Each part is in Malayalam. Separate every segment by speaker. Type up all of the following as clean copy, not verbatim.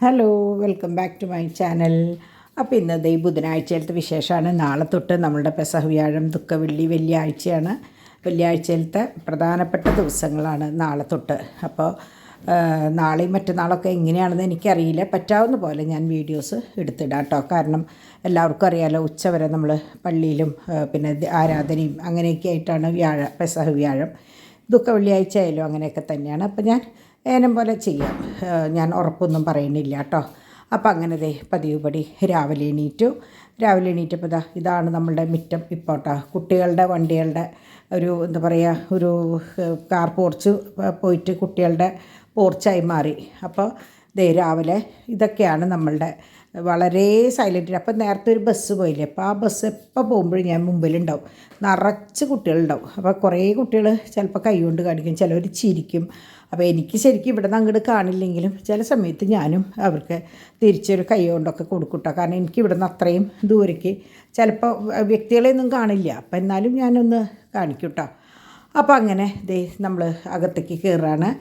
Speaker 1: Hello, welcome back to my channel. അപ്പോൾ ഇന്നത്തെ ഈ ബുധനാഴ്ചയിലത്തെ വിശേഷമാണ്. നാളെ തൊട്ട് നമ്മളുടെ പെസഹ വ്യാഴം ദുഃഖവെള്ളി വെള്ളിയാഴ്ചയാണ്. വെള്ളിയാഴ്ചയിലത്തെ പ്രധാനപ്പെട്ട ദിവസങ്ങളാണ് നാളെ തൊട്ട്. അപ്പോൾ നാളെയും മറ്റന്നാളൊക്കെ എങ്ങനെയാണെന്ന് എനിക്കറിയില്ല. പറ്റാവുന്ന പോലെ ഞാൻ വീഡിയോസ് എടുത്തിടാം കേട്ടോ. കാരണം എല്ലാവർക്കും അറിയാമല്ലോ, ഉച്ചവരെ നമ്മൾ പള്ളിയിലും പിന്നെ ആരാധനയും അങ്ങനെയൊക്കെ ആയിട്ടാണ് പെസഹ വ്യാഴം. ദുഃഖവെള്ളിയാഴ്ച ആയാലും അങ്ങനെയൊക്കെ തന്നെയാണ്. അപ്പോൾ ഞാൻ ഏനം പോലെ ചെയ്യാം, ഞാൻ ഉറപ്പൊന്നും പറയുന്നില്ല കേട്ടോ. അപ്പം അങ്ങനെ പതിവ് പടി രാവിലെ എണീറ്റപ്പോൾ ഇതാണ് നമ്മളുടെ മുറ്റം ഇപ്പോൾ കേട്ടോ. കുട്ടികളുടെ വണ്ടികളുടെ ഒരു എന്താ പറയുക, ഒരു കാർ പോർച്ച് പോയിട്ട് കുട്ടികളുടെ പോർച്ചായി മാറി. അപ്പോൾ രാവിലെ ഇതൊക്കെയാണ് നമ്മളുടെ വളരെ സൈലൻറ്റ്. അപ്പം നേരത്തെ ഒരു ബസ് പോയില്ലേ, അപ്പോൾ ആ ബസ് എപ്പോൾ പോകുമ്പോഴും ഞാൻ മുമ്പിലുണ്ടാവും. നിറച്ച് കുട്ടികളുണ്ടാവും. അപ്പോൾ കുറേ കുട്ടികൾ ചിലപ്പോൾ കൈ കൊണ്ട് കാണിക്കും, ചിലവർ ചിരിക്കും. അപ്പോൾ എനിക്ക് ശരിക്കും ഇവിടെ നിന്ന് അങ്ങോട്ട് കാണില്ലെങ്കിലും ചില സമയത്ത് ഞാനും അവർക്ക് തിരിച്ചൊരു കൈ കൊണ്ടൊക്കെ കൊടുക്കും കേട്ടോ. കാരണം എനിക്ക് ഇവിടെ നിന്ന് അത്രയും ദൂരേക്ക് ചിലപ്പോൾ വ്യക്തികളെയൊന്നും കാണില്ല. അപ്പം എന്നാലും ഞാനൊന്ന് കാണിക്കും കേട്ടോ. അപ്പോൾ അങ്ങനെ നമ്മൾ അകത്തേക്ക് കയറുകയാണ്.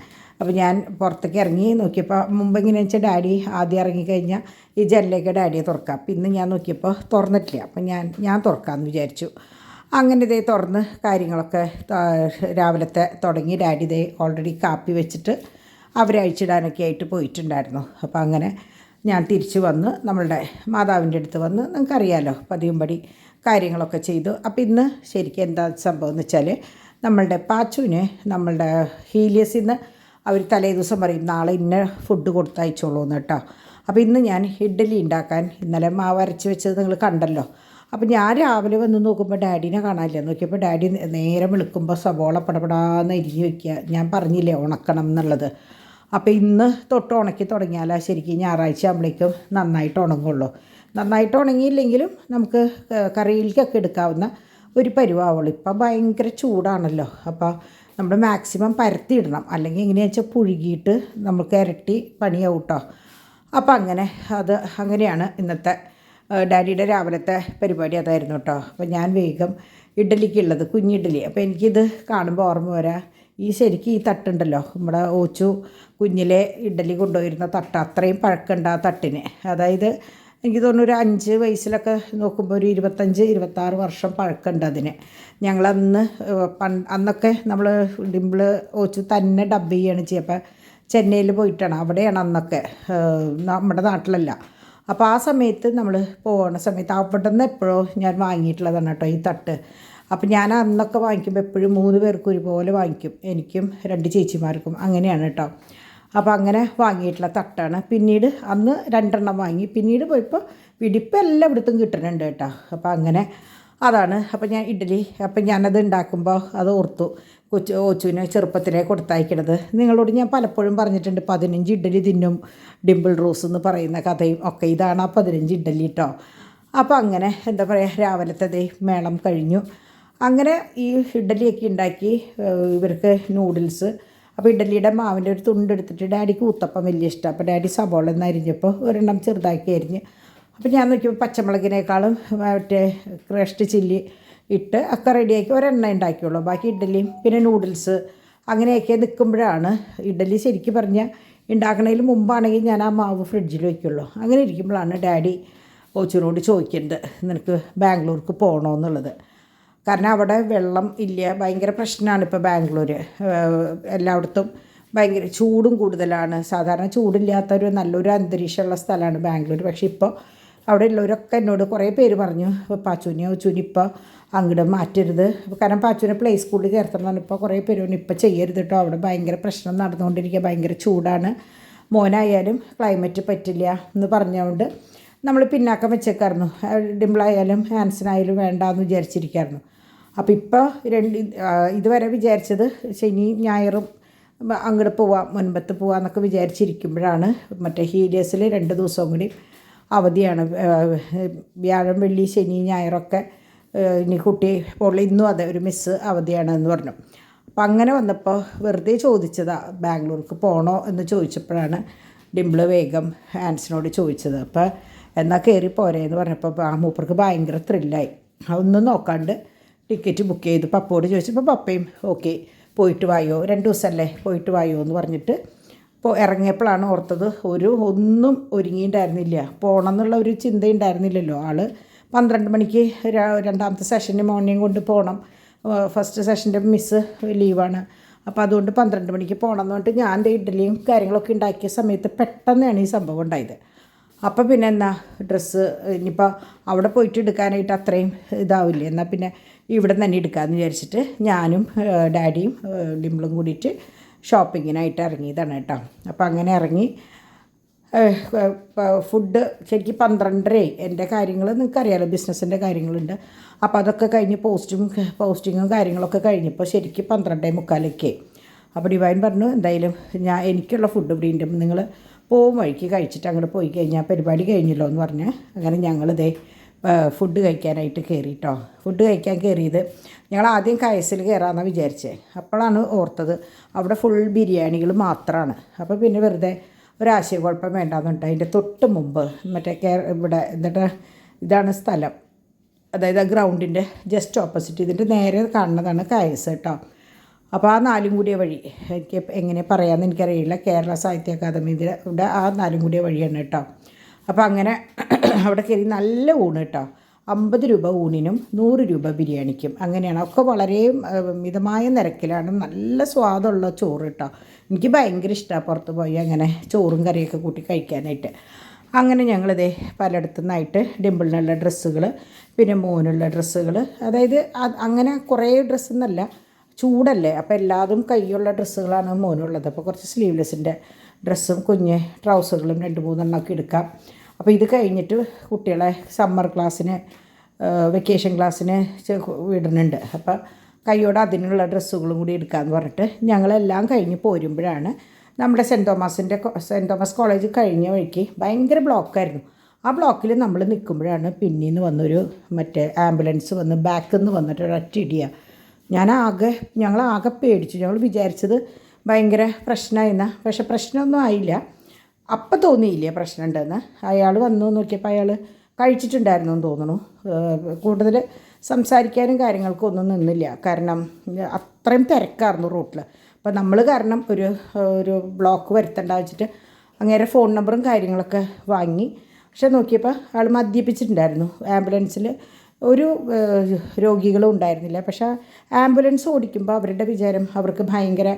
Speaker 1: അപ്പോൾ ഞാൻ പുറത്തേക്ക് ഇറങ്ങി നോക്കിയപ്പോൾ മുമ്പ് എങ്ങനെയാണെന്ന് വെച്ചാൽ ഡാഡി ആദ്യം ഇറങ്ങിക്കഴിഞ്ഞാൽ ഈ ജനലേക്ക് ഡാഡിയെ തുറക്കാം. അപ്പോൾ ഇന്ന് ഞാൻ നോക്കിയപ്പോൾ തുറന്നിട്ടില്ല. അപ്പോൾ ഞാൻ തുറക്കാമെന്ന് വിചാരിച്ചു. അങ്ങനെ തുറന്ന് കാര്യങ്ങളൊക്കെ രാവിലത്തെ തുടങ്ങി. ഡാഡി ഓൾറെഡി കാപ്പി വെച്ചിട്ട് അവരഴിച്ചിടാനൊക്കെ ആയിട്ട് പോയിട്ടുണ്ടായിരുന്നു. അപ്പോൾ അങ്ങനെ ഞാൻ തിരിച്ച് വന്ന് നമ്മളുടെ മാതാവിൻ്റെ അടുത്ത് വന്ന്, നിങ്ങൾക്കറിയാമല്ലോ, പതിവുംപടി കാര്യങ്ങളൊക്കെ ചെയ്തു. അപ്പോൾ ഇന്ന് ശരിക്കും എന്താ സംഭവം എന്ന് വെച്ചാൽ, നമ്മളുടെ പാച്ചുവിന് നമ്മളുടെ ഹീലിയസിൽ നിന്ന് അവർ തലേ ദിവസം പറയും നാളെ ഇന്ന ഫുഡ് കൊടുത്തയച്ചോളൂ എന്ന് കേട്ടോ. അപ്പോൾ ഇന്ന് ഞാൻ ഇഡ്ഡലി ഉണ്ടാക്കാൻ ഇന്നലെ മാവ് അരച്ച് വെച്ചത് നിങ്ങൾ കണ്ടല്ലോ. അപ്പോൾ ഞാൻ രാവിലെ വന്ന് നോക്കുമ്പോൾ ഡാഡീനെ കാണാനില്ല. നോക്കിയപ്പോൾ ഡാഡി നേരം വെളുക്കുമ്പോൾ സവോള പടപടാന്ന് അരിഞ്ഞ് വയ്ക്കുക. ഞാൻ പറഞ്ഞില്ലേ ഉണക്കണം എന്നുള്ളത്. അപ്പോൾ ഇന്ന് തൊട്ട് ഉണക്കി തുടങ്ങിയാൽ ശരിക്കും ഞായറാഴ്ച ആകുമ്പോഴേക്കും നന്നായിട്ട് ഉണങ്ങുള്ളൂ. നന്നായിട്ട് ഉണങ്ങിയില്ലെങ്കിലും നമുക്ക് കറിയിലേക്കൊക്കെ എടുക്കാവുന്ന ഒരു പരുവാവുള്ളൂ. ഇപ്പം ഭയങ്കര ചൂടാണല്ലോ. അപ്പോൾ നമ്മൾ മാക്സിമം പരത്തിയിടണം, അല്ലെങ്കിൽ എങ്ങനെയാണെന്ന് വെച്ചാൽ പുഴുകിയിട്ട് നമുക്ക് ഇരട്ടി പണിയാവും കേട്ടോ. അപ്പോൾ അങ്ങനെയാണ് ഇന്നത്തെ ഡാഡിയുടെ രാവിലത്തെ പരിപാടി അതായിരുന്നു കേട്ടോ. അപ്പോൾ ഞാൻ വേഗം ഇഡ്ഡലിക്കുള്ളത് കുഞ്ഞിഡ്ഡലി. അപ്പോൾ എനിക്കിത് കാണുമ്പോൾ ഓർമ്മ വരാം, ശരിക്കും ഈ തട്ടുണ്ടല്ലോ, നമ്മുടെ ഓച്ചു കുഞ്ഞിലെ ഇഡ്ഡലി കൊണ്ടുപോയിരുന്ന തട്ട്, അത്രയും പഴക്കമുണ്ട് ആ തട്ടിന്. അതായത് എനിക്ക് തോന്നുന്നു ഒരു 5 വയസ്സിലൊക്കെ നോക്കുമ്പോൾ ഒരു 25-26 വർഷം പഴക്കമുണ്ട് അതിന്. ഞങ്ങളന്ന് അന്നൊക്കെ നമ്മൾ ഡിംപിൾ ഓച്ചു തന്നെ ഡബ് ചെയ്യുകയാണ് ചെയ്യുക. അപ്പോൾ ചെന്നൈയിൽ പോയിട്ടാണ്, അവിടെയാണ് അന്നൊക്കെ, നമ്മുടെ നാട്ടിലല്ല. അപ്പോൾ ആ സമയത്ത് നമ്മൾ പോകുന്ന സമയത്ത് അവിടെ നിന്ന് എപ്പോഴോ ഞാൻ വാങ്ങിയിട്ടുള്ളതാണ് കേട്ടോ ഈ തട്ട്. അപ്പോൾ ഞാൻ അന്നൊക്കെ വാങ്ങിക്കുമ്പോൾ എപ്പോഴും 3 പേർക്കും ഒരുപോലെ വാങ്ങിക്കും, എനിക്കും 2 ചേച്ചിമാർക്കും, അങ്ങനെയാണ് കേട്ടോ. അപ്പോൾ അങ്ങനെ വാങ്ങിയിട്ടുള്ള തട്ടാണ്. പിന്നീട് അന്ന് 2 എണ്ണം വാങ്ങി. പിന്നീട് പോയപ്പോൾ ഇടിപ്പം എല്ലായിടത്തും കിട്ടുന്നുണ്ട് കേട്ടോ. അപ്പോൾ അങ്ങനെ അതാണ്. അപ്പോൾ ഞാൻ ഇഡ്ഡലി, അപ്പം ഞാനത് ഉണ്ടാക്കുമ്പോൾ അത് ഓർത്തു, ഓച്ചുവിന് ചെറുപ്പത്തിലേ കൊടുത്തയക്കണത്. നിങ്ങളോട് ഞാൻ പലപ്പോഴും പറഞ്ഞിട്ടുണ്ട്, 15 ഇഡ്ഡലി തിന്നും ഡിംപിൾ റോസ് എന്ന് പറയുന്ന കഥയും ഒക്കെ. ഇതാണ് ആ 15 ഇഡ്ഡലി കേട്ടോ. അപ്പോൾ അങ്ങനെ എന്താ പറയുക, രാവിലത്തെ മേളം കഴിഞ്ഞു. അങ്ങനെ ഈ ഇഡ്ഡലിയൊക്കെ ഉണ്ടാക്കി ഇവർക്ക് നൂഡിൽസ്. അപ്പോൾ ഇഡ്ഡലിയുടെ മാവിൻ്റെ ഒരു തുണ്ടെടുത്തിട്ട് ഡാഡിക്ക് ഊത്തപ്പം വലിയ ഇഷ്ടം. അപ്പോൾ ഡാഡി സബോള എന്ന് അരിഞ്ഞപ്പോൾ ഒരെണ്ണം ചെറുതാക്കി അരിഞ്ഞ്. അപ്പോൾ ഞാൻ നോക്കിയപ്പോൾ പച്ചമുളകിനേക്കാളും മറ്റേ ക്രഷ്ഡ് ചില്ലി ഇട്ട് ഒക്കെ റെഡിയാക്കി ഒരെണ്ണ ഉണ്ടാക്കിയുള്ളൂ. ബാക്കി ഇഡ്ഡലിയും പിന്നെ നൂഡിൽസ് അങ്ങനെയൊക്കെ നിൽക്കുമ്പോഴാണ് ഇഡ്ഡലി ശരിക്കും പറഞ്ഞാൽ ഉണ്ടാക്കണതിന് മുമ്പാണെങ്കിൽ ഞാൻ ആ മാവ് ഫ്രിഡ്ജിൽ വയ്ക്കുള്ളൂ. അങ്ങനെ ഇരിക്കുമ്പോഴാണ് ഡാഡി ഓച്ചിനോട് ചോദിക്കുന്നത്, നിനക്ക് ബാംഗ്ലൂർക്ക് പോകണോ എന്നുള്ളത്. കാരണം അവിടെ വെള്ളം ഇല്ല, ഭയങ്കര പ്രശ്നമാണ് ഇപ്പോൾ ബാംഗ്ലൂർ. എല്ലായിടത്തും ഭയങ്കര ചൂടും കൂടുതലാണ്. സാധാരണ ചൂടില്ലാത്തൊരു നല്ലൊരു അന്തരീക്ഷമുള്ള സ്ഥലമാണ് ബാംഗ്ലൂർ. പക്ഷേ ഇപ്പോൾ അവിടെ ഉള്ളവരൊക്കെ എന്നോട് കുറേ പേര് പറഞ്ഞു, പാച്ചുവിനെ ഇപ്പോൾ അങ്ങോട്ട് മാറ്റരുത്. കാരണം പാച്ചുവിനെ പ്ലേ സ്കൂളിൽ ചേർത്തണമെന്ന് ഇപ്പോൾ കുറേ പേര് പറഞ്ഞു, ഇപ്പോൾ ചെയ്യരുത് കേട്ടോ, അവിടെ ഭയങ്കര പ്രശ്നം നടന്നുകൊണ്ടിരിക്കുക, ഭയങ്കര ചൂടാണ്, മോനായാലും ക്ലൈമറ്റ് പറ്റില്ല എന്ന് പറഞ്ഞുകൊണ്ട് നമ്മൾ പിന്നാക്കം വെച്ചേക്കായിരുന്നു. ഡിംപിളായാലും ഹാൻസനായാലും വേണ്ടാന്ന് വിചാരിച്ചിരിക്കായിരുന്നു. അപ്പോൾ ഇപ്പോൾ ഇതുവരെ വിചാരിച്ചത് ശനി ഞായറും അങ്ങോട്ട് പോവാം, മുൻപത്ത് പോവാമെന്നൊക്കെ വിചാരിച്ചിരിക്കുമ്പോഴാണ് മറ്റേ ഹീലിയസിൽ 2 ദിവസവും കൂടി അവധിയാണ്. വ്യാഴം വെള്ളി ശനി ഞായറൊക്കെ ഇനി കുട്ടി പോളിൽ ഇന്നും അതെ ഒരു മിസ്സ് അവധിയാണ് എന്ന് പറഞ്ഞു. അപ്പോൾ അങ്ങനെ വന്നപ്പോൾ വെറുതെ ചോദിച്ചതാണ് ബാംഗ്ലൂർക്ക് പോകണോ എന്ന് ചോദിച്ചപ്പോഴാണ് ഡിംപിൾ വേഗം ഹാൻസിനോട് ചോദിച്ചത്. അപ്പോൾ എന്നാൽ കയറി പോരേ എന്ന് പറഞ്ഞപ്പോൾ മൂപ്പർക്ക് ഭയങ്കര ത്രില്ലായി. അതൊന്നും നോക്കാണ്ട് ടിക്കറ്റ് ബുക്ക് ചെയ്തു. പപ്പയോട് ചോദിച്ചപ്പോൾ പപ്പയും ഓക്കെ പോയിട്ട് വായോ, 2 ദിവസമല്ലേ പോയിട്ട് വായോ എന്ന് പറഞ്ഞിട്ട് ഇപ്പോൾ ഇറങ്ങിയപ്പോഴാണ് ഓർത്തത് ഒന്നും ഒരുങ്ങിയിട്ടുണ്ടായിരുന്നില്ല, പോകണം എന്നുള്ള ഒരു ചിന്ത ഉണ്ടായിരുന്നില്ലല്ലോ. 12 മണിക്ക് രണ്ടാമത്തെ സെഷന് മോർണിംഗ് കൊണ്ട് പോകണം. ഫസ്റ്റ് സെഷൻ്റെ മിസ്സ് ലീവാണ്. അപ്പോൾ അതുകൊണ്ട് 12 മണിക്ക് പോകണം എന്ന് പറഞ്ഞിട്ട് ഞാൻ ഇഡ്ഡലിയും കാര്യങ്ങളൊക്കെ ഉണ്ടാക്കിയ സമയത്ത് പെട്ടെന്നാണ് ഈ സംഭവം ഉണ്ടായത്. അപ്പോൾ പിന്നെ എന്നാ ഡ്രസ്സ് ഇനിയിപ്പോൾ അവിടെ പോയിട്ട് എടുക്കാനായിട്ട് അത്രയും ഇതാവില്ലേ, എന്നാൽ പിന്നെ ഇവിടെ തന്നെ എടുക്കാമെന്ന് വിചാരിച്ചിട്ട് ഞാനും ഡാഡിയും ഡിംപിളും കൂടിയിട്ട് ഷോപ്പിങ്ങിനായിട്ട് ഇറങ്ങിയതാണ് കേട്ടോ. അപ്പോൾ അങ്ങനെ ഇറങ്ങി ഫുഡ് ശരിക്കും 12:30 എൻ്റെ കാര്യങ്ങൾ നിങ്ങൾക്കറിയാമല്ലോ, ബിസിനസ്സിൻ്റെ കാര്യങ്ങളുണ്ട്. അപ്പോൾ അതൊക്കെ കഴിഞ്ഞ് പോസ്റ്റിങ്ങും കാര്യങ്ങളൊക്കെ കഴിഞ്ഞപ്പോൾ ശരിക്കും 12:45. അപ്പോൾ ഡിവൈൻ പറഞ്ഞു എന്തായാലും എനിക്കുള്ള ഫുഡ് ഇവിടെ ഉണ്ട്, നിങ്ങൾ പോകും വഴിക്ക് കഴിച്ചിട്ട് അങ്ങോട്ട് പോയി കഴിഞ്ഞാൽ പരിപാടി കഴിഞ്ഞല്ലോ എന്ന് പറഞ്ഞ് അങ്ങനെ ഞങ്ങളിതേ ഫുഡ് കഴിക്കാനായിട്ട് കയറി കേട്ടോ. ഫുഡ് കഴിക്കാൻ കയറിയത് ഞങ്ങൾ ആദ്യം കയസിൽ കയറാമെന്നാണ് വിചാരിച്ചത്. അപ്പോഴാണ് ഓർത്തത് അവിടെ ഫുൾ ബിരിയാണികൾ മാത്രമാണ്. അപ്പോൾ പിന്നെ വെറുതെ ഒരാശയക്കുഴപ്പം വേണ്ടാന്നുണ്ട്. അതിൻ്റെ തൊട്ട് മുമ്പ് മറ്റേ ഇവിടെ എന്നിട്ട് ഇതാണ് സ്ഥലം, അതായത് ആ ഗ്രൗണ്ടിൻ്റെ ജസ്റ്റ് ഓപ്പോസിറ്റ് ഇതിൻ്റെ നേരെ കാണുന്നതാണ് കയസ് കേട്ടോ. അപ്പോൾ ആ 4 കൂടിയ വഴി എനിക്ക് എങ്ങനെ പറയാമെന്ന് എനിക്കറിയില്ല, കേരള സാഹിത്യ അക്കാദമിയുടെ ഇവിടെ ആ 4 കൂടിയ വഴിയാണ് കേട്ടോ. അപ്പോൾ അങ്ങനെ അവിടെ കയറി നല്ല ഊണ് കേട്ടോ. 50 രൂപ ഊണിനും 100 രൂപ ബിരിയാണിക്കും, അങ്ങനെയാണ്. ഒക്കെ വളരെ മിതമായ നിരക്കിലാണ്. നല്ല സ്വാദുള്ള ചോറ് കേട്ടോ. എനിക്ക് ഭയങ്കര ഇഷ്ടമാണ് പുറത്ത് പോയി അങ്ങനെ ചോറും കറിയൊക്കെ കൂട്ടി കഴിക്കാനായിട്ട്. അങ്ങനെ ഞങ്ങളിതേ പലയിടത്തു നിന്നായിട്ട് ഡിംപിളിനുള്ള ഡ്രസ്സുകൾ, പിന്നെ മോനുള്ള ഡ്രസ്സുകൾ, അതായത് അങ്ങനെ കുറേ ഡ്രസ്സെന്നല്ല, ചൂടല്ലേ അപ്പോൾ എല്ലാതും കൈയുള്ള ഡ്രസ്സുകളാണ് മോനുള്ളത്. അപ്പോൾ കുറച്ച് സ്ലീവ്ലെസ്സിൻ്റെ ഡ്രസ്സും കുഞ്ഞ് ട്രൗസറുകളും 2-3 എണ്ണമൊക്കെ എടുക്കാം. അപ്പോൾ ഇത് കഴിഞ്ഞിട്ട് കുട്ടികളെ സമ്മർ ക്ലാസ്സിന് വെക്കേഷൻ ക്ലാസ്സിന് വിടുന്നുണ്ട്. അപ്പോൾ കൈയോടെ അതിനുള്ള ഡ്രസ്സുകളും കൂടി എടുക്കാമെന്ന് പറഞ്ഞിട്ട് ഞങ്ങളെല്ലാം കഴിഞ്ഞ് പോരുമ്പോഴാണ് നമ്മുടെ സെൻറ്റ് തോമസ് കോളേജ് കഴിഞ്ഞ വഴിക്ക് ഭയങ്കര ബ്ലോക്കായിരുന്നു. ആ ബ്ലോക്കിൽ നമ്മൾ നിൽക്കുമ്പോഴാണ് പിന്നീന്ന് വന്നൊരു മറ്റേ ആംബുലൻസ് വന്ന് ബാക്കിൽ നിന്ന് വന്നിട്ട് ഒരൊറ്റ ഇടിയാണ്. ഞങ്ങളാകെ പേടിച്ചു. ഞങ്ങൾ വിചാരിച്ചത് ഭയങ്കര പ്രശ്നമായിരുന്ന, പക്ഷെ പ്രശ്നമൊന്നും ആയില്ല. അപ്പം തോന്നിയില്ല പ്രശ്നം ഉണ്ടെന്ന്. അയാൾ വന്നു നോക്കിയപ്പോൾ അയാൾ കഴിച്ചിട്ടുണ്ടായിരുന്നു എന്ന് തോന്നുന്നു. കൂടുതൽ സംസാരിക്കാനും കാര്യങ്ങൾക്കും ഒന്നും നിന്നില്ല, കാരണം അത്രയും തിരക്കായിരുന്നു റൂട്ടിൽ. അപ്പോൾ നമ്മൾ കാരണം ഒരു ബ്ലോക്ക് വരുത്തണ്ട വെച്ചിട്ട് അങ്ങേരെ ഫോൺ നമ്പറും കാര്യങ്ങളൊക്കെ വാങ്ങി. പക്ഷെ നോക്കിയപ്പോൾ ആൾ മദ്യപിച്ചിട്ടുണ്ടായിരുന്നു. ആംബുലൻസിൽ ഒരു രോഗികളും ഉണ്ടായിരുന്നില്ല. പക്ഷേ ആംബുലൻസ് ഓടിക്കുമ്പോൾ അവരുടെ വിചാരം അവർക്ക് ഭയങ്കര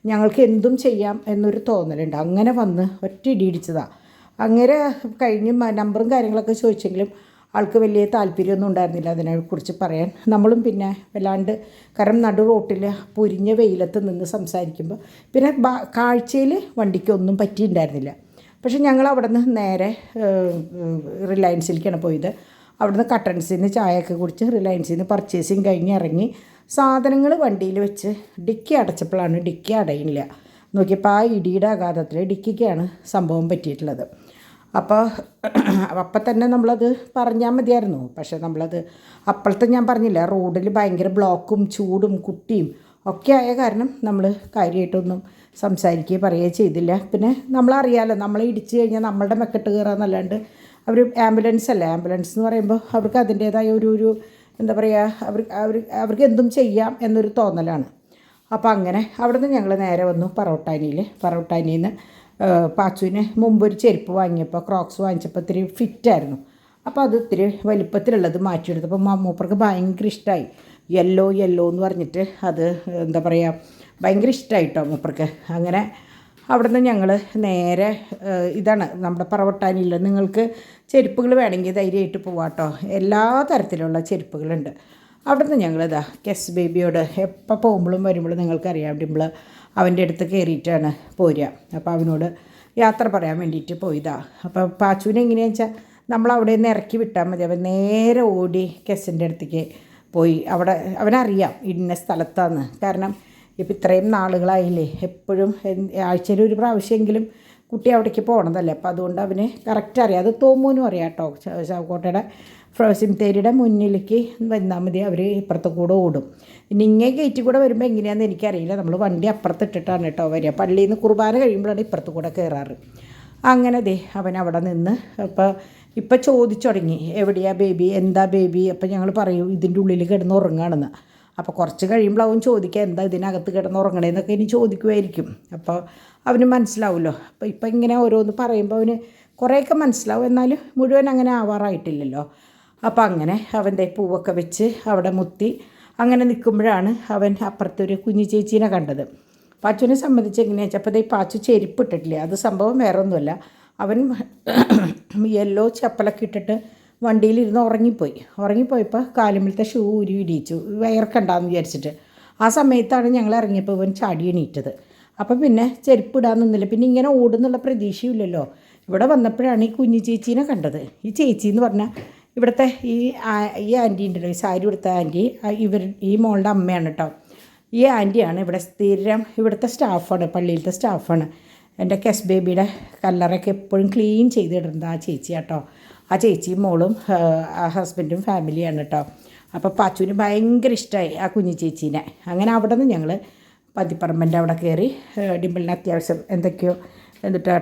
Speaker 1: ഞങ്ങൾക്ക് എന്തും ചെയ്യാം എന്നൊരു തോന്നലുണ്ട്. അങ്ങനെ വന്ന് ഒറ്റ ഇടിയിടിച്ചതാണ്. അങ്ങനെ കഴിഞ്ഞ് നമ്പറും കാര്യങ്ങളൊക്കെ ചോദിച്ചെങ്കിലും ആൾക്ക് വലിയ താല്പര്യമൊന്നും ഉണ്ടായിരുന്നില്ല അതിനെക്കുറിച്ച് പറയാൻ. നമ്മളും പിന്നെ വല്ലാണ്ട്, കാരണം നടു റോട്ടിൽ പൊരിഞ്ഞ വെയിലത്ത് നിന്ന് സംസാരിക്കുമ്പോൾ പിന്നെ കാഴ്ചയിൽ വണ്ടിക്കൊന്നും പറ്റിയിട്ടുണ്ടായിരുന്നില്ല. പക്ഷെ ഞങ്ങൾ അവിടെ നിന്ന് നേരെ റിലയൻസിലേക്കാണ് പോയത്. അവിടുന്ന് കട്ടൻസിൽ നിന്ന് ചായയൊക്കെ കുടിച്ച് റിലയൻസിൽ നിന്ന് പർച്ചേസിങ് കഴിഞ്ഞ് ഇറങ്ങി സാധനങ്ങൾ വണ്ടിയിൽ വെച്ച് ഡിക്കി അടച്ചപ്പോഴാണ് ഡിക്കി അടയില്ല. നോക്കിയപ്പോൾ ആ ഇടിയുടെ ആഘാതത്തിൽ ഡിക്കിക്കാണ് സംഭവം പറ്റിയിട്ടുള്ളത്. അപ്പം തന്നെ നമ്മളത് പറഞ്ഞാൽ മതിയായിരുന്നു. പക്ഷേ നമ്മളത് അപ്പോഴത്തെ ഞാൻ പറഞ്ഞില്ല, റോഡിൽ ഭയങ്കര ബ്ലോക്കും ചൂടും കുട്ടിയും ഒക്കെ ആയ കാരണം നമ്മൾ കാര്യമായിട്ടൊന്നും സംസാരിക്കുകയോ പറയുകയോ ചെയ്തില്ല. പിന്നെ നമ്മളറിയാമല്ലോ, നമ്മളെ ഇടിച്ച് കഴിഞ്ഞാൽ നമ്മളുടെ മെക്കെട്ട് കയറാന്നല്ലാണ്ട് അവർ ആംബുലൻസ് എന്ന് പറയുമ്പോൾ അവർക്ക് അതിൻ്റേതായ ഒരു എന്താ പറയുക, അവർക്ക് എന്തും ചെയ്യാം എന്നൊരു തോന്നലാണ്. അപ്പോൾ അങ്ങനെ അവിടെ നിന്ന് ഞങ്ങൾ നേരെ വന്നു പറവട്ടാനിയിൽ നിന്ന് പാച്ചുവിന് മുമ്പൊരു ചെരുപ്പ് വാങ്ങിയപ്പോൾ, ക്രോക്സ് വാങ്ങിച്ചപ്പോൾ ഇത്തിരി ഫിറ്റായിരുന്നു. അപ്പോൾ അത് ഇത്തിരി വലിപ്പത്തിലുള്ളത് മാറ്റിയെടുത്തപ്പോൾ മൂപ്പർക്ക് ഭയങ്കര ഇഷ്ടമായി. യെല്ലോ എന്ന് പറഞ്ഞിട്ട് അത് എന്താ പറയുക, ഭയങ്കര ഇഷ്ടമായിട്ടോ മൂപ്പർക്ക്. അങ്ങനെ അവിടെ നിന്ന് ഞങ്ങൾ നേരെ ഇതാണ് നമ്മുടെ പറവട്ടാനിയിൽ. നിങ്ങൾക്ക് ചെരുപ്പുകൾ വേണമെങ്കിൽ ധൈര്യമായിട്ട് പോവാട്ടോ, എല്ലാ തരത്തിലുള്ള ചെരുപ്പുകളുണ്ട്. അവിടെ നിന്ന് ഞങ്ങളിതാ കെസ് ബേബിയോട് എപ്പോൾ പോകുമ്പോഴും വരുമ്പോഴും നിങ്ങൾക്കറിയാം, ഡിംപിൾ അവൻ്റെ അടുത്ത് കയറിയിട്ടാണ് പോരുക. അപ്പോൾ അവനോട് യാത്ര പറയാൻ വേണ്ടിയിട്ട് പോയതാ. അപ്പോൾ പാച്ചുവിനെ എങ്ങനെയാണെന്ന് വെച്ചാൽ നമ്മളവിടെ നിന്ന് ഇറക്കി വിട്ടാൽ മതി, അവൻ നേരെ ഓടി കെസ്സിൻ്റെ അടുത്തേക്ക് പോയി. അവിടെ അവനറിയാം ഇന്ന സ്ഥലത്താന്ന്, കാരണം ഇപ്പം ഇത്രയും നാളുകളായില്ലേ, എപ്പോഴും ആഴ്ചയിൽ ഒരു പ്രാവശ്യമെങ്കിലും കുട്ടി അവിടേക്ക് പോകണതല്ലേ. അപ്പോൾ അതുകൊണ്ട് അവന് കറക്റ്റ് അറിയാം. അത് തോമൂനും അറിയാം കേട്ടോ. ചാവക്കോട്ടയുടെ സിംതേരിയുടെ മുന്നിലേക്ക് വന്നാൽ മതി, അവർ ഇപ്പുറത്ത് കൂടെ ഓടും. ഇനി ഇങ്ങേ ഗേറ്റിൽ കൂടെ വരുമ്പോൾ എങ്ങനെയാണെന്ന് എനിക്കറിയില്ല. നമ്മൾ വണ്ടി അപ്പുറത്തിട്ടിട്ടാണ് കേട്ടോ വരിക. പള്ളിയിൽ നിന്ന് കുർബാന കഴിയുമ്പോഴാണ് ഇപ്പുറത്ത് കൂടെ കയറാറ്. അങ്ങനെ അവൻ അവിടെ നിന്ന് ഇപ്പം ചോദിച്ചു തുടങ്ങി, എവിടെയാ ബേബി, എന്താ ബേബി. അപ്പം ഞങ്ങൾ പറയും ഇതിൻ്റെ ഉള്ളിൽ കിടന്ന് ഉറങ്ങാണെന്ന്. അപ്പോൾ കുറച്ച് കഴിയുമ്പോൾ അവൻ ചോദിക്കുക എന്താ ഇതിനകത്ത് കിടന്ന് ഉറങ്ങണേന്നൊക്കെ ഇനി ചോദിക്കുമായിരിക്കും. അപ്പോൾ അവന് മനസ്സിലാവുമല്ലോ. അപ്പോൾ ഇപ്പം ഇങ്ങനെ ഓരോന്ന് പറയുമ്പോൾ അവന് കുറേയൊക്കെ മനസ്സിലാവും, എന്നാൽ മുഴുവൻ അങ്ങനെ ആവാറായിട്ടില്ലല്ലോ. അപ്പം അങ്ങനെ അവൻ്റെ പൂവൊക്കെ വെച്ച് അവിടെ മുത്തി അങ്ങനെ നിൽക്കുമ്പോഴാണ് അവൻ അപ്പുറത്തൊരു കുഞ്ഞു ചേച്ചീനെ കണ്ടത്. പാച്ചുവിനെ സംബന്ധിച്ച് എങ്ങനെയാണെന്ന് വെച്ചാൽ അപ്പോൾ പാച്ചു ചെരുപ്പ് ഇട്ടിട്ടില്ല. അത് സംഭവം വേറെ ഒന്നുമല്ല, അവൻ യെല്ലോ ചപ്പലൊക്കെ ഇട്ടിട്ട് വണ്ടിയിലിരുന്ന് ഉറങ്ങിപ്പോയപ്പോൾ കാലുമ്പിലത്തെ ഷൂ ഊരി ഇടിയിച്ചു, വയർക്കണ്ടാന്ന് വിചാരിച്ചിട്ട്. ആ സമയത്താണ് ഞങ്ങൾ ഇറങ്ങിയപ്പോൾ ഇവൻ ചാടി എണീറ്റത്. അപ്പം പിന്നെ ചെരുപ്പ് ഇടാൻ നിന്നില്ല. പിന്നെ ഇങ്ങനെ ഓടുന്നുള്ള പ്രതീക്ഷയില്ലല്ലോ. ഇവിടെ വന്നപ്പോഴാണ് ഈ കുഞ്ഞു ചേച്ചീനെ കണ്ടത്. ഈ ചേച്ചി എന്ന് പറഞ്ഞാൽ ഇവിടുത്തെ ഈ ആൻറ്റി ഉണ്ടല്ലോ, ഈ സാരി കൊടുത്ത ആൻറ്റി, ഈ മോളുടെ അമ്മയാണ് കേട്ടോ. ഈ ആൻറ്റിയാണ് ഇവിടെ സ്ഥിരം ഇവിടുത്തെ സ്റ്റാഫാണ്, പള്ളിയിലത്തെ സ്റ്റാഫാണ്. എൻ്റെ കെസ് ബേബിയുടെ കല്ലറൊക്കെ എപ്പോഴും ക്ലീൻ ചെയ്തിടുന്നത് ആ ചേച്ചി കേട്ടോ. ആ ചേച്ചിയും മോളും ഹസ്ബൻഡും ഫാമിലിയാണ് കേട്ടോ. അപ്പോൾ പാച്ചുവിന് ഭയങ്കര ഇഷ്ടമായി ആ കുഞ്ഞു ചേച്ചീനെ. അങ്ങനെ അവിടെ നിന്ന് ഞങ്ങൾ പതിപ്പറമ്പൻ്റെ അവിടെ കയറി ഡിമ്പിളിന് അത്യാവശ്യം എന്തൊക്കെയോ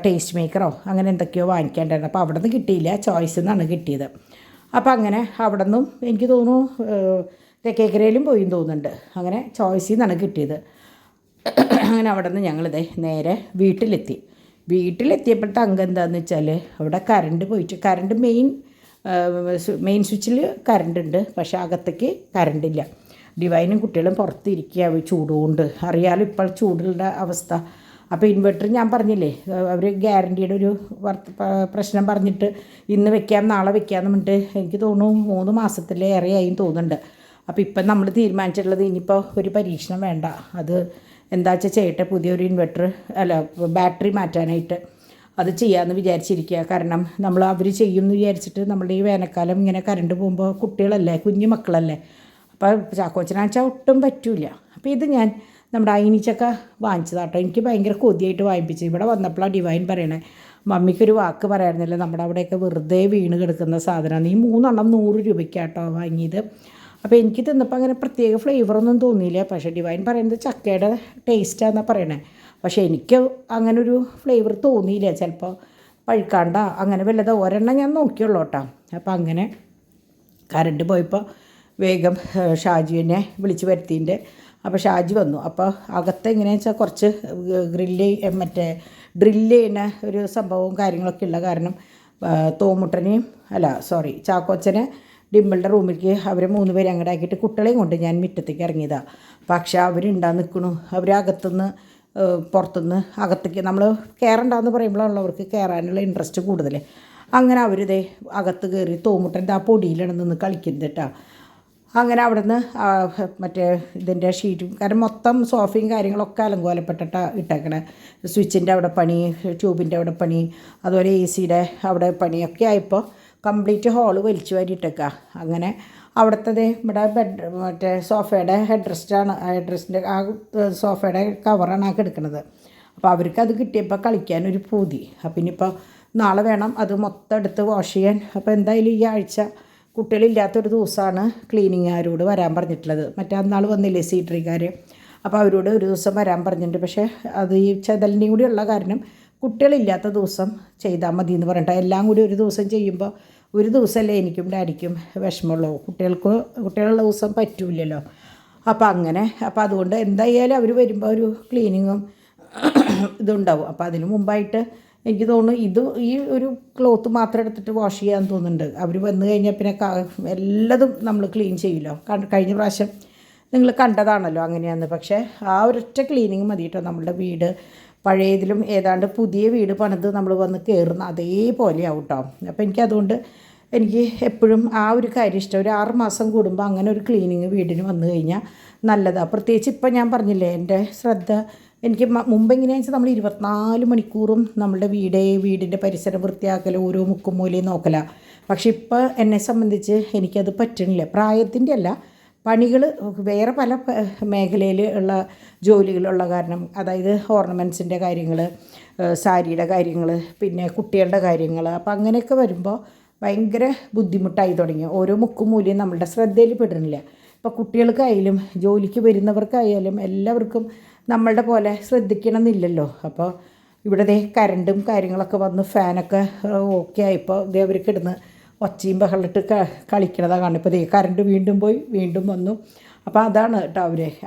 Speaker 1: ടേസ്റ്റ് മേക്കറോ അങ്ങനെ എന്തൊക്കെയോ വാങ്ങിക്കേണ്ടായിരുന്നു. അപ്പോൾ അവിടെ നിന്ന് കിട്ടിയില്ല, ചോയ്സിൽ നിന്നാണ് കിട്ടിയത്. അപ്പോൾ അങ്ങനെ അവിടെ നിന്നും എനിക്ക് തോന്നുന്നു തെക്കേക്കരയിലും പോയി തോന്നുന്നുണ്ട്. അങ്ങനെ ചോയ്സിൽ നിന്നാണ് കിട്ടിയത്. അങ്ങനെ അവിടെ നിന്ന് ഞങ്ങളിത് നേരെ വീട്ടിലെത്തിയപ്പോഴത്തെ അംഗം എന്താണെന്ന് വെച്ചാൽ അവിടെ കറണ്ട് പോയിട്ട്, കറണ്ട് മെയിൻ സ്വിച്ചിൽ കറണ്ട് ഉണ്ട്, പക്ഷേ അകത്തേക്ക് കറണ്ടില്ല. ഡിവൈനും കുട്ടികളും പുറത്തിരിക്കുക ചൂടുകൊണ്ട്, അറിയാലോ ഇപ്പോൾ ചൂടുള്ള അവസ്ഥ. അപ്പോൾ ഇൻവെർട്ടർ ഞാൻ പറഞ്ഞില്ലേ, അവർ ഗ്യാരണ്ടിയുടെ ഒരു പ്രശ്നം പറഞ്ഞിട്ട് ഇന്ന് വെക്കാം നാളെ വെക്കാമെന്ന് പറഞ്ഞിട്ട് എനിക്ക് തോന്നുന്നു 3 മാസത്തിലേറെയായും തോന്നുന്നുണ്ട്. അപ്പോൾ ഇപ്പം നമ്മൾ തീരുമാനിച്ചിട്ടുള്ളത് ഇനിയിപ്പോൾ ഒരു പരീക്ഷണം വേണ്ട, അത് എന്താ വെച്ചാൽ ചെയ്യട്ടെ, പുതിയൊരു ഇൻവെർട്ടർ ബാറ്ററി മാറ്റാനായിട്ട് അത് ചെയ്യാമെന്ന് വിചാരിച്ചിരിക്കുക. കാരണം അവർ ചെയ്യുമെന്ന് വിചാരിച്ചിട്ട് നമ്മുടെ ഈ വേനൽക്കാലം ഇങ്ങനെ കറണ്ട് പോകുമ്പോൾ കുട്ടികളല്ലേ, കുഞ്ഞു മക്കളല്ലേ, അപ്പോൾ ചാക്കോച്ചനാച്ചാൽ ഒട്ടും പറ്റില്ല. അപ്പോൾ ഇത് ഞാൻ നമ്മുടെ അയിനിച്ചൊക്കെ വാങ്ങിച്ചതാട്ടോ. എനിക്ക് ഭയങ്കര കൊതിയായിട്ട് വാങ്ങിപ്പിച്ചു. ഇവിടെ വന്നപ്പോഴാണ് ഡിവൈൻ പറയണേ, മമ്മിക്കൊരു വാക്ക് പറയായിരുന്നില്ല, നമ്മുടെ അവിടെയൊക്കെ വെറുതെ വീണ് കിടക്കുന്ന സാധനമാണ്, ഈ 3 എണ്ണം 100 രൂപയ്ക്കാട്ടോ വാങ്ങിയത്. അപ്പോൾ എനിക്ക് തിന്നപ്പോൾ അങ്ങനെ പ്രത്യേക ഫ്ലേവറൊന്നും തോന്നിയില്ല. പക്ഷേ ഡിവൈൻ പറയുന്നത് ചക്കയുടെ ടേസ്റ്റാണെന്നാണ് പറയണേ. പക്ഷേ എനിക്ക് അങ്ങനൊരു ഫ്ലേവർ തോന്നിയില്ല. ചിലപ്പോൾ പഴുക്കാണ്ട അങ്ങനെ വല്ലതോ ഒരെണ്ണം ഞാൻ നോക്കിയുള്ളൂ കേട്ടോ. അപ്പോൾ അങ്ങനെ കറണ്ട് പോയപ്പോൾ വേഗം ഷാജുവിനെ വിളിച്ച് വരുത്തിൻ്റെ. അപ്പോൾ ഷാജി വന്നു. അപ്പോൾ അകത്ത് എങ്ങനെയാണെന്ന് വെച്ചാൽ കുറച്ച് ഡ്രില്ല് ചെയ്യുന്ന ഒരു സംഭവവും കാര്യങ്ങളൊക്കെ ഉള്ള കാരണം ചാക്കോച്ചനെ ഡിമ്പിളുടെ റൂമിലേക്ക് അവർ 3 പേരെ അങ്ങോട്ട് ആക്കിയിട്ട് കുട്ടികളെയും കൊണ്ട് ഞാൻ മുറ്റത്തേക്ക് ഇറങ്ങിയതാണ്. പക്ഷേ അവരുണ്ടാകുന്ന നിൽക്കണു, അവരകത്തുനിന്ന് പുറത്തുനിന്ന് അകത്തേക്ക് നമ്മൾ കയറണ്ടെന്ന് പറയുമ്പോഴുള്ളവർക്ക് കയറാനുള്ള ഇൻട്രസ്റ്റ് കൂടുതൽ. അങ്ങനെ അവരിതേ അകത്ത് കയറി തോമുട്ടൻ്റെ ആ പൊടിയിലാണ് നിന്ന് കളിക്കുന്നത് കേട്ടോ. അങ്ങനെ അവിടെ നിന്ന് ഇതിൻ്റെ ഷീറ്റും, കാരണം മൊത്തം സോഫയും കാര്യങ്ങളൊക്കെ അലങ്കോലപ്പെട്ടിട്ടാണ് ഇട്ടേക്കണേ. സ്വിച്ചിൻ്റെ അവിടെ പണി, ട്യൂബിൻ്റെ അവിടെ പണി, അതുപോലെ AC-യുടെ അവിടെ പണിയൊക്കെ ആയപ്പോൾ കംപ്ലീറ്റ് ഹോള് വലിച്ചു വാരിയിട്ടേക്കുക. അങ്ങനെ അവിടുത്തെ ഇവിടെ സോഫയുടെ ഹെഡ്രസ്റ്റിൻ്റെ ആ സോഫയുടെ കവറാണ് എടുക്കുന്നത്. അപ്പോൾ അവർക്കത് കിട്ടിയപ്പോൾ കളിക്കാനൊരു പൂതി. അപ്പം ഇനിയിപ്പോൾ നാളെ വേണം അത് മൊത്തം എടുത്ത് വാഷ് ചെയ്യാൻ. അപ്പോൾ എന്തായാലും ഈ ആഴ്ച കുട്ടികളില്ലാത്തൊരു ദിവസമാണ് ക്ലീനിങ്ങുകാരോട് വരാൻ പറഞ്ഞിട്ടുള്ളത്. അന്നാൾ വന്നില്ലേ സീട്രിക്കാർ, അപ്പോൾ അവരോട് ഒരു ദിവസം വരാൻ പറഞ്ഞിട്ടുണ്ട്. പക്ഷേ അത് ഈ ചെതലിൻ്റെയും കൂടി ഉള്ള കാരണം കുട്ടികളില്ലാത്ത ദിവസം ചെയ്താൽ മതി എന്ന് പറഞ്ഞിട്ട്, എല്ലാം കൂടി ഒരു ദിവസം ചെയ്യുമ്പോൾ ഒരു ദിവസമല്ലേ എനിക്കും ഡാഡിക്കും വിഷമമുള്ളൂ, കുട്ടികളുള്ള ദിവസം പറ്റൂലല്ലോ. അപ്പോൾ അതുകൊണ്ട് എന്തായാലും അവർ വരുമ്പോൾ ഒരു ക്ലീനിങ്ങും ഇതുണ്ടാവും. അപ്പോൾ അതിന് മുമ്പായിട്ട് എനിക്ക് തോന്നുന്നു ഈ ഒരു ക്ലോത്ത് മാത്രം എടുത്തിട്ട് വാഷ് ചെയ്യാൻ തോന്നുന്നുണ്ട്. അവർ വന്നു കഴിഞ്ഞാൽ പിന്നെ എല്ലതും നമ്മൾ ക്ലീൻ ചെയ്യുമല്ലോ. കഴിഞ്ഞ പ്രാവശ്യം നിങ്ങൾ കണ്ടതാണല്ലോ അങ്ങനെയാന്ന്. പക്ഷേ ആ ഒരൊറ്റ ക്ലീനിങ് മതി കേട്ടോ. നമ്മളുടെ വീട് പഴയതിലും ഏതാണ്ട് പുതിയ വീട് പണിത് നമ്മൾ വന്ന് കയറുന്ന അതേപോലെയാവും കേട്ടോ. അപ്പോൾ എനിക്ക് എപ്പോഴും ആ ഒരു കാര്യം ഇഷ്ടം. ഒരു 6 മാസം കൂടുമ്പോൾ അങ്ങനെ ഒരു ക്ലീനിങ് വീടിന് വന്നു കഴിഞ്ഞാൽ നല്ലതാണ്. പ്രത്യേകിച്ച് ഇപ്പം ഞാൻ പറഞ്ഞില്ലേ, എൻ്റെ ശ്രദ്ധ എനിക്ക് മുമ്പ് എങ്ങനെയാണെന്ന് വെച്ചാൽ നമ്മൾ 24 മണിക്കൂറും നമ്മളുടെ വീടിൻ്റെ പരിസരം വൃത്തിയാക്കൽ, ഓരോ മുക്കും മൂലയും നോക്കല. പക്ഷെ ഇപ്പോൾ എന്നെ സംബന്ധിച്ച് എനിക്കത് പറ്റണില്ല. പ്രായത്തിൻ്റെ അല്ല, പണികൾ വേറെ പല മേഖലയിൽ ഉള്ള ജോലികളുള്ള കാരണം, അതായത് ഓർണമെൻറ്റ്സിൻ്റെ കാര്യങ്ങൾ, സാരിയുടെ കാര്യങ്ങൾ, പിന്നെ കുട്ടികളുടെ കാര്യങ്ങൾ. അപ്പോൾ അങ്ങനെയൊക്കെ വരുമ്പോൾ ഭയങ്കര ബുദ്ധിമുട്ടായി തുടങ്ങി. ഓരോ മുക്കും മൂലയും നമ്മളുടെ ശ്രദ്ധയിൽ പെടുന്നില്ല. ഇപ്പോൾ കുട്ടികൾക്കായാലും ജോലിക്ക് വരുന്നവർക്കായാലും എല്ലാവർക്കും നമ്മളുടെ പോലെ ശ്രദ്ധിക്കണമെന്നില്ലല്ലോ. അപ്പോൾ ഇവിടെ കരണ്ടും കാര്യങ്ങളൊക്കെ വന്ന് ഫാനൊക്കെ ഓക്കെ ആയപ്പോൾ അവർക്ക് ഇടുന്ന് ഒച്ചയും ബഹളിട്ട് കളിക്കണതാണ് കാണും. ഇപ്പോൾ കരണ്ട് വീണ്ടും പോയി വീണ്ടും വന്നു. അപ്പോൾ അതാണ് കേട്ടോ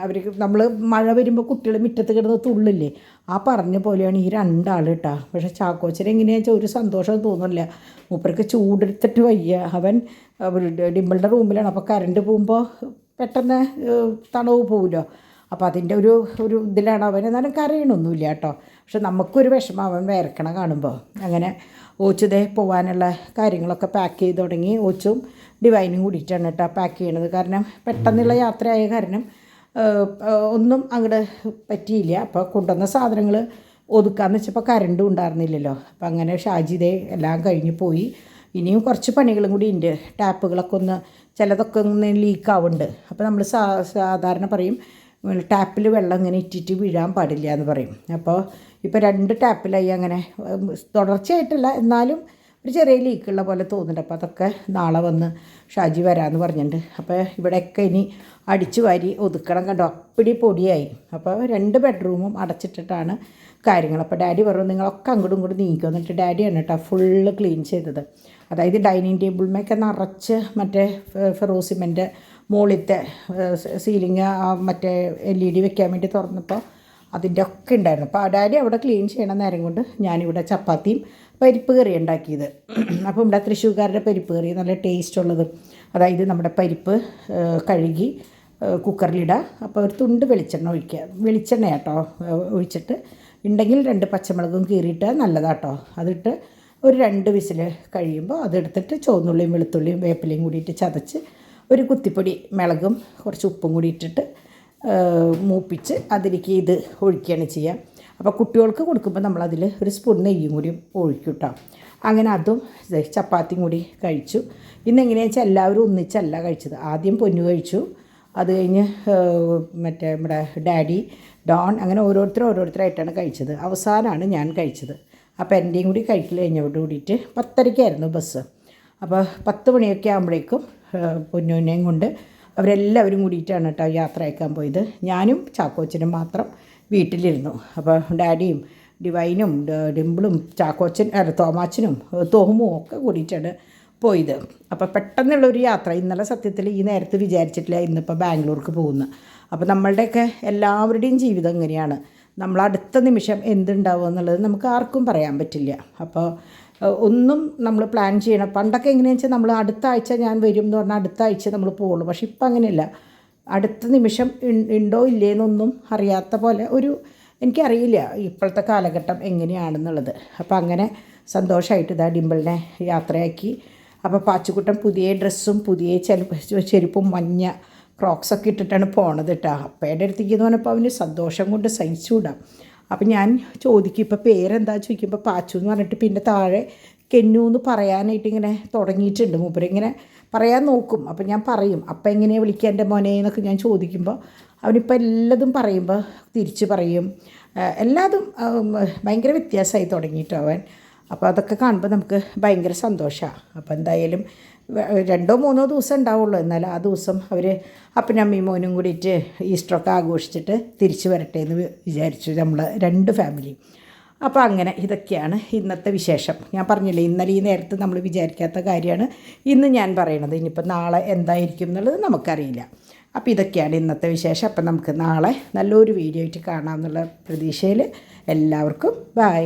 Speaker 1: അവർക്ക് നമ്മൾ മഴ വരുമ്പോൾ കുട്ടികൾ മുറ്റത്ത് കിടന്ന് തുള്ളില്ലേ, ആ പറഞ്ഞ പോലെയാണ് ഈ രണ്ടാൾ കേട്ടോ. പക്ഷേ ചാക്കോച്ചൻ എങ്ങനെയാണെന്ന് വെച്ചാൽ ഒരു സന്തോഷം തോന്നില്ല. മൂപ്പർക്ക് ചൂടെടുത്തിട്ട് വയ്യ. അവൻ ഡിമ്പിളുടെ റൂമിലാണ്. അപ്പോൾ കറണ്ട് പോകുമ്പോൾ പെട്ടെന്ന് തണവ് പോകുമല്ലോ. അപ്പോൾ അതിൻ്റെ ഒരു ഇതിലാണ് അവൻ. എന്നാലും കരയണമൊന്നുമില്ല കേട്ടോ. പക്ഷെ നമുക്കൊരു വിഷമം അവൻ വിയർക്കണ കാണുമ്പോൾ. അങ്ങനെ ഓച്ചുദേ പോകാനുള്ള കാര്യങ്ങളൊക്കെ പാക്ക് ചെയ്ത് തുടങ്ങി. ഓച്ചും ഡിവൈനും കൂടിയിട്ടാണ് കേട്ടോ പാക്ക് ചെയ്യണത്. കാരണം പെട്ടെന്നുള്ള യാത്രയായ കാരണം ഒന്നും അങ്ങോട്ട് പറ്റിയില്ല. അപ്പോൾ കൊണ്ടുവന്ന സാധനങ്ങൾ ഒതുക്കാന്ന് വെച്ചപ്പോൾ കറണ്ടും ഉണ്ടായിരുന്നില്ലല്ലോ. അപ്പം അങ്ങനെ ഷാജിദേ എല്ലാം കഴിഞ്ഞ് പോയി. ഇനിയും കുറച്ച് പണികളും കൂടി ഉണ്ട്. ടാപ്പുകളൊക്കെ ഒന്ന് ചിലതൊക്കെ ഒന്ന് ലീക്കാവുന്നുണ്ട്. അപ്പോൾ നമ്മൾ സാധാരണ പറയും ടാപ്പിൽ വെള്ളം ഇങ്ങനെ ഇറ്റിറ്റ് വീഴാൻ പാടില്ല എന്ന് പറയും. അപ്പോൾ ഇപ്പോൾ 2 ടാപ്പിലായി അങ്ങനെ തുടർച്ചയായിട്ടല്ല, എന്നാലും ഒരു ചെറിയ ലീക്കുള്ള പോലെ തോന്നുന്നുണ്ട്. അപ്പോൾ അതൊക്കെ നാളെ വന്ന് ഷാജി വരാമെന്ന് പറഞ്ഞിട്ടുണ്ട്. അപ്പോൾ ഇവിടെയൊക്കെ ഇനി അടിച്ചു വാരി ഒതുക്കണം. കണ്ടോ അപ്പിടി പൊടിയായി. അപ്പോൾ 2 ബെഡ്റൂമും അടച്ചിട്ടിട്ടാണ് കാര്യങ്ങൾ. അപ്പോൾ ഡാഡി പറഞ്ഞു നിങ്ങളൊക്കെ അങ്ങോട്ടും ഇങ്ങോട്ടും നീക്കും. എന്നിട്ട് ഡാഡിയാണ് കേട്ടോ ഫുള്ള് ക്ലീൻ ചെയ്തത്. അതായത് ഡൈനിങ് ടേബിളിമേക്കെ നിറച്ച് മറ്റേ ഫെറോസിമെൻ്റെ മുകളിലത്തെ സീലിങ് മറ്റേ LED വെക്കാൻ വേണ്ടി തുറന്നപ്പോൾ അതിൻ്റെ ഒക്കെ ഉണ്ടായിരുന്നു. അപ്പോൾ ഡാഡി അവിടെ ക്ലീൻ ചെയ്യണ നേരം കൊണ്ട് ഞാനിവിടെ ചപ്പാത്തിയും പരിപ്പ് കറി ഉണ്ടാക്കിയത്. അപ്പോൾ ഇവിടെ തൃശ്ശൂർക്കാരുടെ പരിപ്പ് കറി നല്ല ടേസ്റ്റ് ഉള്ളത്. അതായത് നമ്മുടെ പരിപ്പ് കഴുകി കുക്കറിലിടുക. അപ്പോൾ ഒരു തുണ്ട് വെളിച്ചെണ്ണ ഒഴിക്കുക. വെളിച്ചെണ്ണ കേട്ടോ ഒഴിച്ചിട്ട് ഉണ്ടെങ്കിൽ 2 പച്ചമുളകും കീറിയിട്ട് നല്ലതാട്ടോ. അതിട്ട് ഒരു 2 വിസിൽ കഴിയുമ്പോൾ അതെടുത്തിട്ട് ചുവന്നുള്ളിയും വെളുത്തുള്ളിയും വേപ്പിലയും കൂടിയിട്ട് ചതച്ച് ഒരു കുത്തിപ്പൊടി മുളകും കുറച്ച് ഉപ്പും കൂടി ഇട്ടിട്ട് മൂപ്പിച്ച് അതിലേക്ക് ഇത് ഒഴിക്കുകയാണ് ചെയ്യുക. അപ്പോൾ കുട്ടികൾക്ക് കൊടുക്കുമ്പോൾ നമ്മളതിൽ ഒരു സ്പൂൺ നെയ്യും കൂടി ഒഴിക്കും കേട്ടോ. അങ്ങനെ അതും ചപ്പാത്തിയും കൂടി കഴിച്ചു. ഇന്നെങ്ങനെയാണെന്ന് വെച്ചാൽ എല്ലാവരും ഒന്നിച്ചല്ല കഴിച്ചത്. ആദ്യം പൊന്നു കഴിച്ചു, അത് കഴിഞ്ഞ് മറ്റേ നമ്മുടെ ഡാഡി, ഡോൺ, അങ്ങനെ ഓരോരുത്തരായിട്ടാണ് കഴിച്ചത്. അവസാനമാണ് ഞാൻ കഴിച്ചത്. അപ്പോൾ എൻ്റെയും കൂടി കഴിക്കൽ കഴിഞ്ഞോട് കൂടിയിട്ട് 10:30 ബസ്. അപ്പോൾ 10 മണിയൊക്കെ ആകുമ്പോഴേക്കും പൊന്നുവിനെയും കൊണ്ട് അവരെല്ലാവരും കൂടിയിട്ടാണ് കേട്ടോ യാത്ര അയക്കാൻ പോയത്. ഞാനും ചാക്കോച്ചനും മാത്രം വീട്ടിലിരുന്നു. അപ്പോൾ ഡാഡിയും ഡിവൈനും ഡിമ്പിളും തോമാച്ചനും തോമും ഒക്കെ കൂടിയിട്ടാണ് പോയത്. അപ്പോൾ പെട്ടെന്നുള്ളൊരു യാത്ര. ഇന്നലെ സത്യത്തിൽ ഈ നേരത്ത് വിചാരിച്ചിട്ടില്ല ഇന്നിപ്പോൾ ബാംഗ്ലൂർക്ക് പോകുന്നത്. അപ്പോൾ നമ്മളുടെയൊക്കെ എല്ലാവരുടെയും ജീവിതം ഇങ്ങനെയാണ്. നമ്മൾ അടുത്ത നിമിഷം എന്തുണ്ടാവുക എന്നുള്ളത് നമുക്ക് ആർക്കും പറയാൻ പറ്റില്ല. അപ്പോൾ ഒന്നും നമ്മൾ പ്ലാൻ ചെയ്യണം. പണ്ടൊക്കെ എങ്ങനെയാണെന്ന് വെച്ചാൽ നമ്മൾ അടുത്ത ആഴ്ച ഞാൻ വരും എന്ന് പറഞ്ഞാൽ അടുത്ത ആഴ്ച നമ്മൾ പോകുള്ളൂ. പക്ഷെ ഇപ്പം അങ്ങനെയല്ല. അടുത്ത നിമിഷം ഉണ്ടോ ഇല്ലേന്നൊന്നും അറിയാത്ത പോലെ എനിക്കറിയില്ല ഇപ്പോഴത്തെ കാലഘട്ടം എങ്ങനെയാണെന്നുള്ളത്. അപ്പോൾ അങ്ങനെ സന്തോഷമായിട്ട് ഇതാ ഡിമ്പിളിനെ യാത്രയാക്കി. അപ്പോൾ പാച്ചുക്കുട്ടൻ പുതിയ ഡ്രസ്സും പുതിയ ചെരുപ്പും മഞ്ഞ ക്രോക്സൊക്കെ ഇട്ടിട്ടാണ് പോണത് കേട്ടോ. അപ്പയുടെ അടുത്തേക്ക് എന്ന് പറഞ്ഞപ്പോൾ അവന് സന്തോഷം കൊണ്ട് സഹിച്ചുകൂടാം. അപ്പം ഞാൻ ചോദിക്കും ഇപ്പോൾ പേരെന്താ ചോദിക്കുമ്പോൾ പാച്ചു എന്ന് പറഞ്ഞിട്ട് പിന്നെ താഴെ കെന്നു എന്ന് പറയാനായിട്ട് ഇങ്ങനെ തുടങ്ങിയിട്ടുണ്ട്. മൂപ്പര് ഇങ്ങനെ പറയാൻ നോക്കും. അപ്പം ഞാൻ പറയും അപ്പം എങ്ങനെയാണ് വിളിക്കുക എൻ്റെ മോനെ എന്നൊക്കെ ഞാൻ ചോദിക്കുമ്പോൾ അവനിപ്പോൾ എല്ലാതും പറയുമ്പോൾ തിരിച്ച് പറയും. എല്ലാതും ഭയങ്കര വ്യത്യാസമായി തുടങ്ങിയിട്ടോ അവൻ. അപ്പോൾ അതൊക്കെ കാണുമ്പോൾ നമുക്ക് ഭയങ്കര സന്തോഷമാണ്. അപ്പോൾ എന്തായാലും 2-3 ദിവസം ഉണ്ടാവുള്ളൂ. എന്നാൽ ആ ദിവസം അവർ അപ്പനും അമ്മയും മോനും കൂടിയിട്ട് ഈസ്റ്ററൊക്കെ ആഘോഷിച്ചിട്ട് തിരിച്ച് വരട്ടെ എന്ന് വിചാരിച്ചു നമ്മൾ 2 ഫാമിലിയും. അപ്പോൾ അങ്ങനെ ഇതൊക്കെയാണ് ഇന്നത്തെ വിശേഷം. ഞാൻ പറഞ്ഞില്ലേ ഇന്നലെ ഈ നേരത്ത് നമ്മൾ വിചാരിക്കാത്ത കാര്യമാണ് ഇന്ന് ഞാൻ പറയണത്. ഇനിയിപ്പോൾ നാളെ എന്തായിരിക്കും എന്നുള്ളത് നമുക്കറിയില്ല. അപ്പോൾ ഇതൊക്കെയാണ് ഇന്നത്തെ വിശേഷം. അപ്പം നമുക്ക് നാളെ നല്ലൊരു വീഡിയോ ആയിട്ട് കാണാമെന്നുള്ള പ്രതീക്ഷയിൽ എല്ലാവർക്കും ബൈ.